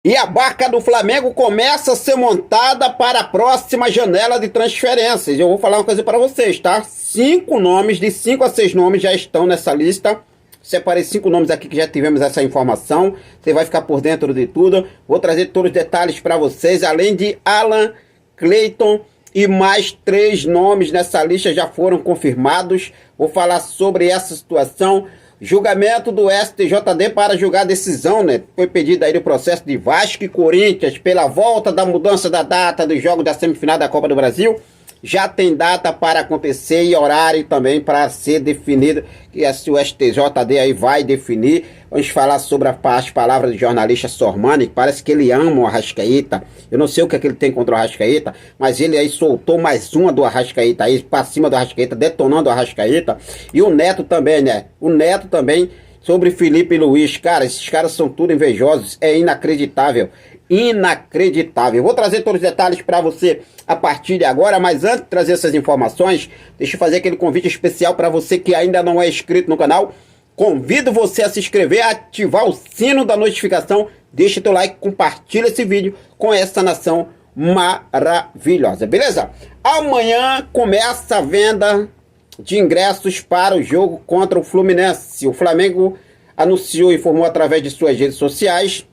E a barca do Flamengo começa a ser montada para a próxima janela de transferências. Eu vou falar uma coisa para vocês, tá? 5 nomes, de 5 a 6 nomes já estão nessa lista. Separei 5 nomes aqui que já tivemos essa informação. Você vai ficar por dentro de tudo. Vou trazer todos os detalhes para vocês. Além de Alan, Cleiton e mais 3 nomes nessa lista já foram confirmados. Vou falar sobre essa situação. Julgamento do STJD para julgar a decisão, né? Foi pedido aí o processo de Vasco e Corinthians pela volta da mudança da data dos jogos da semifinal da Copa do Brasil. Já tem data para acontecer e horário também para ser definido, que o STJD aí vai definir. Vamos falar sobre as palavras do jornalista Sormani, que parece que ele ama o Arrascaeta. Eu não sei o que é que ele tem contra o Arrascaeta, mas ele aí soltou mais uma do Arrascaeta aí, para cima do Arrascaeta, detonando o Arrascaeta. E o Neto também, né? O Neto também sobre Felipe Luiz. Cara, esses caras são tudo invejosos, é inacreditável. Inacreditável. Vou trazer todos os detalhes para você a partir de agora, mas antes de trazer essas informações, deixa eu fazer aquele convite especial para você que ainda não é inscrito no canal. Convido você a se inscrever, a ativar o sino da notificação, deixa teu like, compartilha esse vídeo com essa nação maravilhosa, beleza? Amanhã começa a venda de ingressos para o jogo contra o Fluminense. O Flamengo anunciou e informou através de suas redes sociais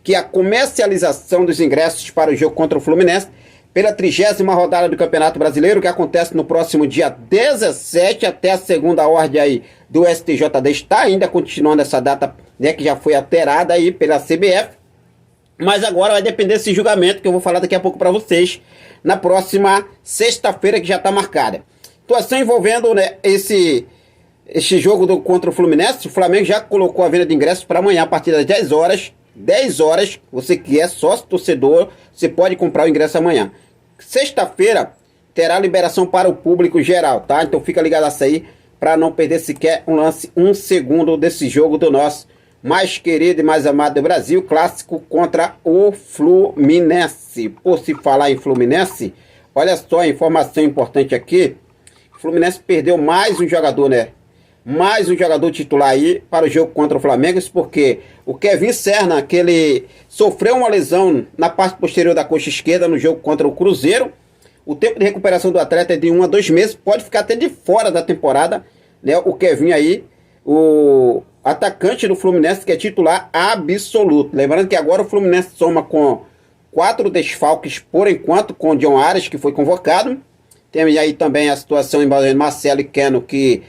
que a comercialização dos ingressos para o jogo contra o Fluminense pela 30ª rodada do Campeonato Brasileiro, que acontece no próximo dia 17, até a segunda ordem aí do STJD, está ainda continuando essa data, né, que já foi alterada aí pela CBF, mas agora vai depender desse julgamento que eu vou falar daqui a pouco para vocês, na próxima sexta-feira, que já está marcada. Situação envolvendo, né, esse jogo contra o Fluminense. O Flamengo já colocou a venda de ingressos para amanhã, a partir das 10 horas. 10 horas, você que é sócio torcedor, você pode comprar o ingresso amanhã. Sexta-feira terá liberação para o público geral, tá? Então fica ligado a isso aí, para não perder sequer um segundo desse jogo do nosso mais querido e mais amado do Brasil, clássico contra o Fluminense. Por se falar em Fluminense, olha só a informação importante aqui. O Fluminense perdeu mais um jogador, né? Mais um jogador titular aí para o jogo contra o Flamengo, isso porque o Kevin Serna, que ele sofreu uma lesão na parte posterior da coxa esquerda no jogo contra o Cruzeiro. O tempo de recuperação do atleta é de 1 a 2 meses, pode ficar até de fora da temporada, né? O Kevin aí, o atacante do Fluminense, que é titular absoluto. Lembrando que agora o Fluminense soma com 4 desfalques por enquanto, com o John Arias, que foi convocado. Tem aí também a situação envolvendo Marcelo e Keno, que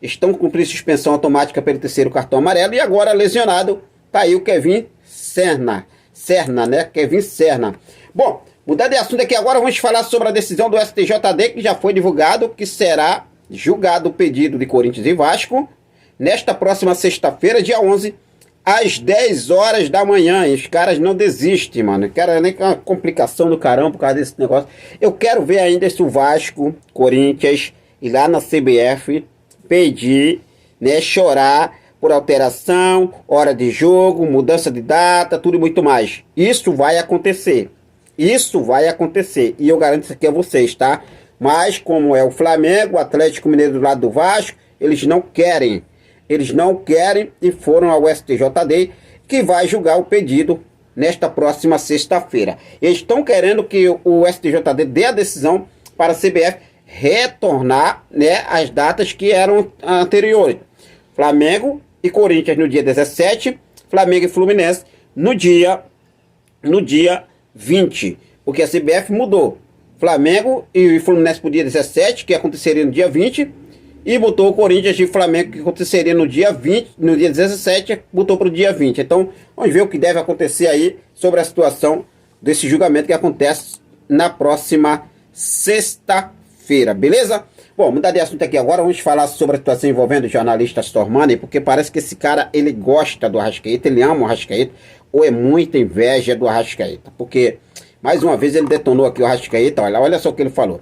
estão cumprindo suspensão automática pelo 3º cartão amarelo. E agora lesionado, tá aí o Kevin Serna, né? Kevin Serna. Bom, mudar de assunto aqui agora, vamos falar sobre a decisão do STJD, que já foi divulgado, que será julgado o pedido de Corinthians e Vasco nesta próxima sexta-feira, dia 11, às 10 horas da manhã. E os caras não desistem, mano. Cara, nem uma complicação do caramba por causa desse negócio. Eu quero ver ainda se o Vasco, Corinthians e lá na CBF pedir, né, chorar por alteração, hora de jogo, mudança de data, tudo e muito mais. Isso vai acontecer. Isso vai acontecer. E eu garanto isso aqui a vocês, tá? Mas como é o Flamengo, o Atlético Mineiro do lado do Vasco, eles não querem. Eles não querem e foram ao STJD, que vai julgar o pedido nesta próxima sexta-feira. Eles estão querendo que o STJD dê a decisão para a CBF retornar, né, as datas que eram anteriores. Flamengo e Corinthians no dia 17, Flamengo e Fluminense no dia 20, porque a CBF mudou. Flamengo e Fluminense para o dia 17, que aconteceria no dia 20, e botou o Corinthians e Flamengo, que aconteceria no dia 20, no dia 17, botou para o dia 20. Então, vamos ver o que deve acontecer aí sobre a situação desse julgamento que acontece na próxima sexta-feira, beleza? Bom, mudar de assunto aqui agora, vamos falar sobre a situação envolvendo o jornalista Sormani, porque parece que esse cara, ele gosta do Arrascaeta, ele ama o Arrascaeta, ou é muita inveja do Arrascaeta, porque, mais uma vez, ele detonou aqui o Arrascaeta. Olha só o que ele falou.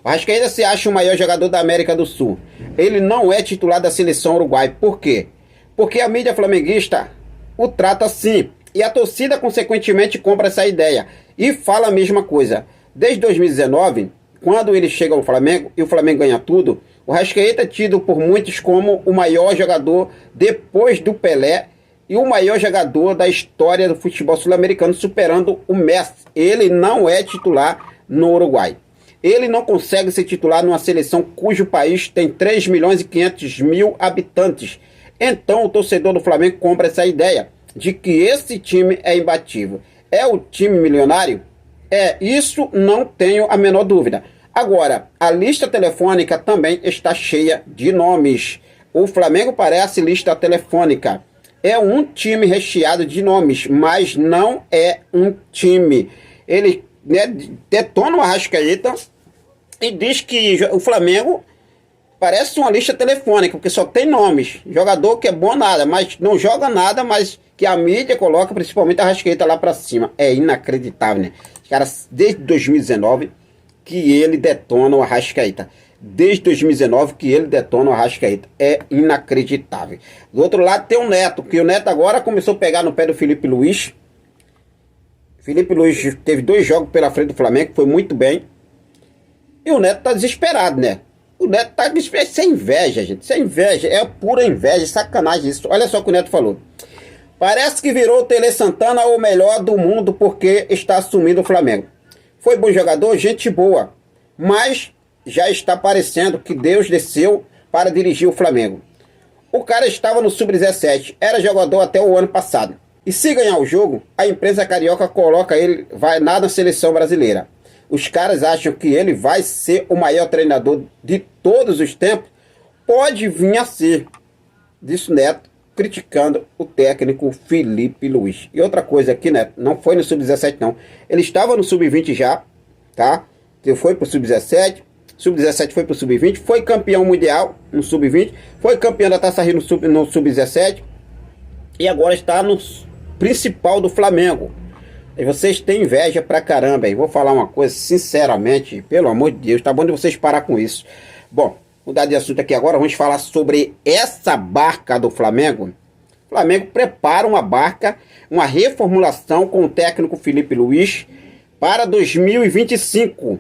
O Arrascaeta se acha o maior jogador da América do Sul. Ele não é titular da seleção uruguaia. Por quê? Porque a mídia flamenguista o trata assim. E a torcida, consequentemente, compra essa ideia. E fala a mesma coisa. Desde 2019, quando ele chega ao Flamengo e o Flamengo ganha tudo, o Arrascaeta é tido por muitos como o maior jogador depois do Pelé e o maior jogador da história do futebol sul-americano, superando o Messi. Ele não é titular no Uruguai. Ele não consegue ser titular numa seleção cujo país tem 3 milhões e 500 mil habitantes. Então o torcedor do Flamengo compra essa ideia de que esse time é imbatível. É o time milionário? Isso não tenho a menor dúvida. Agora, a lista telefônica também está cheia de nomes. O Flamengo parece lista telefônica. É um time recheado de nomes, mas não é um time. Ele, né, detona o Arrascaeta e diz que o Flamengo parece uma lista telefônica, porque só tem nomes. Jogador que é bom nada, mas não joga nada, mas que a mídia coloca principalmente a Arrascaeta lá pra cima. É inacreditável, né? Os caras, desde 2019, que ele detona o Arrascaeta. Desde 2019 que ele detona o Arrascaeta. É inacreditável. Do outro lado tem o Neto, que o Neto agora começou a pegar no pé do Felipe Luiz. Felipe Luiz teve 2 jogos pela frente do Flamengo, foi muito bem. E o Neto tá desesperado, né? O Neto tá desesperado. Isso é inveja, gente. Isso é inveja. É pura inveja, sacanagem isso. Olha só o que o Neto falou. Parece que virou o Tele Santana o melhor do mundo porque está assumindo o Flamengo. Foi bom jogador, gente boa. Mas já está parecendo que Deus desceu para dirigir o Flamengo. O cara estava no Sub-17. Era jogador até o ano passado. E se ganhar o jogo, a imprensa carioca coloca ele, vai na seleção brasileira. Os caras acham que ele vai ser o maior treinador de todos os tempos. Pode vir a ser, disse Neto, criticando o técnico Felipe Luiz. E outra coisa aqui, Neto, não foi no Sub-17 não. Ele estava no Sub-20 já, tá? Ele foi pro Sub-17, Sub-17 foi pro Sub-20, foi campeão mundial no Sub-20, foi campeão da Taça Rio no Sub-17 e agora está no principal do Flamengo. E vocês têm inveja pra caramba, hein? Vou falar uma coisa, sinceramente, pelo amor de Deus, tá bom de vocês parar com isso. Bom, mudar de assunto aqui agora, vamos falar sobre essa barca do Flamengo. O Flamengo prepara uma barca, uma reformulação com o técnico Felipe Luiz para 2025.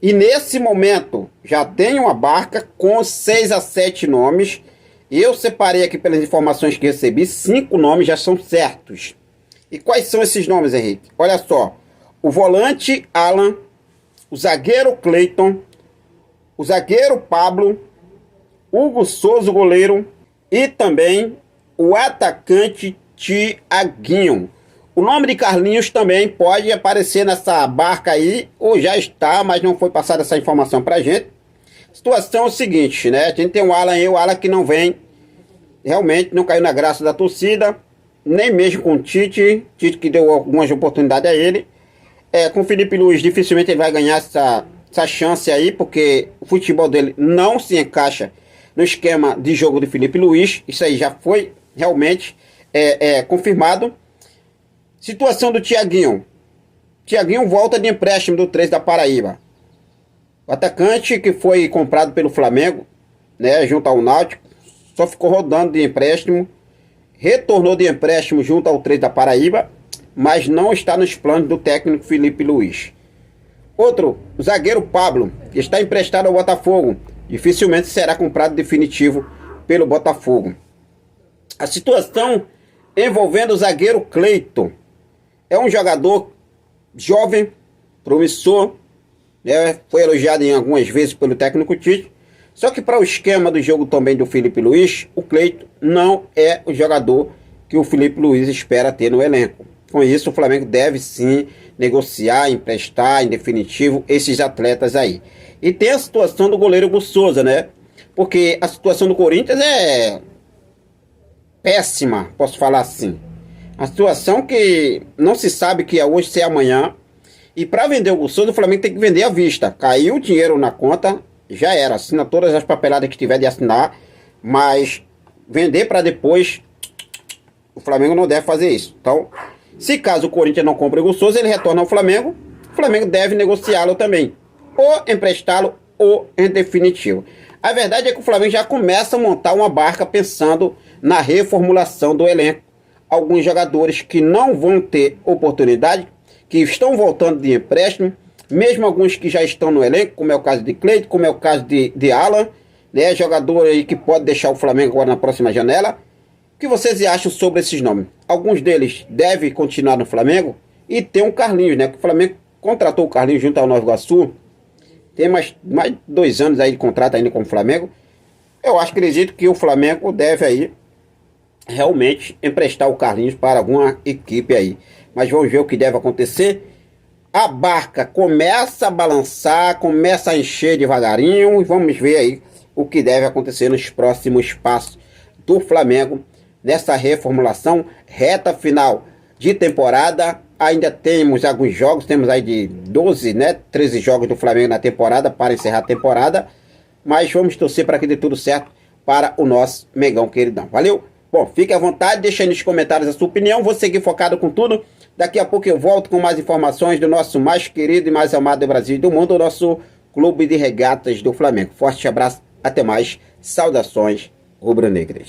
E nesse momento, já tem uma barca com 6 a 7 nomes. Eu separei aqui pelas informações que recebi, 5 nomes já são certos. E quais são esses nomes, Henrique? Olha só, o volante Alan, o zagueiro Cleiton, o zagueiro Pablo, Hugo Souza, o goleiro, e também o atacante Thiaguinho. O nome de Carlinhos também pode aparecer nessa barca aí, ou já está, mas não foi passada essa informação pra gente. A situação é o seguinte, né? A gente tem o Alan aí, o Alan que não vem, realmente não caiu na graça da torcida, nem mesmo com o Tite que deu algumas oportunidades a ele. Com o Felipe Luiz, dificilmente ele vai ganhar essa chance aí, porque o futebol dele não se encaixa no esquema de jogo do Felipe Luiz. Isso aí já foi realmente confirmado. Situação do Thiaguinho. Thiaguinho volta de empréstimo do 3 da Paraíba. O atacante que foi comprado pelo Flamengo, né, junto ao Náutico, só ficou rodando de empréstimo. Retornou de empréstimo junto ao 3 da Paraíba, mas não está nos planos do técnico Felipe Luiz. Outro, o zagueiro Pablo, que está emprestado ao Botafogo, dificilmente será comprado definitivo pelo Botafogo. A situação envolvendo o zagueiro Cleiton. É um jogador jovem, promissor, né, foi elogiado em algumas vezes pelo técnico Tite. Só que para o esquema do jogo também do Felipe Luiz, o Cleiton não é o jogador que o Felipe Luiz espera ter no elenco. Com isso, o Flamengo deve sim negociar, emprestar, em definitivo, esses atletas aí. E tem a situação do goleiro Hugo Souza, né? Porque a situação do Corinthians é péssima, posso falar assim. A situação que não se sabe que é hoje, se é amanhã. E para vender o Hugo Souza, o Flamengo tem que vender à vista. Caiu o dinheiro na conta, já era, assina todas as papeladas que tiver de assinar, mas vender para depois, o Flamengo não deve fazer isso. Então, se caso o Corinthians não compre o Hugo Souza, ele retorna ao Flamengo, o Flamengo deve negociá-lo também, ou emprestá-lo, ou em definitivo. A verdade é que o Flamengo já começa a montar uma barca pensando na reformulação do elenco. Alguns jogadores que não vão ter oportunidade, que estão voltando de empréstimo, mesmo alguns que já estão no elenco, como é o caso de Cleiton, como é o caso de Alan, né, jogador aí que pode deixar o Flamengo agora na próxima janela. O que vocês acham sobre esses nomes? Alguns deles devem continuar no Flamengo e tem um Carlinhos, né? Que o Flamengo contratou o Carlinhos junto ao Nova Iguaçu. Tem mais 2 anos aí de contrato ainda com o Flamengo. Eu acredito que o Flamengo deve aí realmente emprestar o Carlinhos para alguma equipe aí. Mas vamos ver o que deve acontecer. A barca começa a balançar, começa a encher devagarinho. E vamos ver aí o que deve acontecer nos próximos passos do Flamengo nessa reformulação, reta final de temporada. Ainda temos alguns jogos, temos aí de 12, né, 13 jogos do Flamengo na temporada para encerrar a temporada, mas vamos torcer para que dê tudo certo para o nosso Mengão queridão. Valeu? Bom, fique à vontade, deixa aí nos comentários a sua opinião, vou seguir focado com tudo. Daqui a pouco eu volto com mais informações do nosso mais querido e mais amado do Brasil e do mundo, o nosso Clube de Regatas do Flamengo. Forte abraço, até mais, saudações rubro-negras.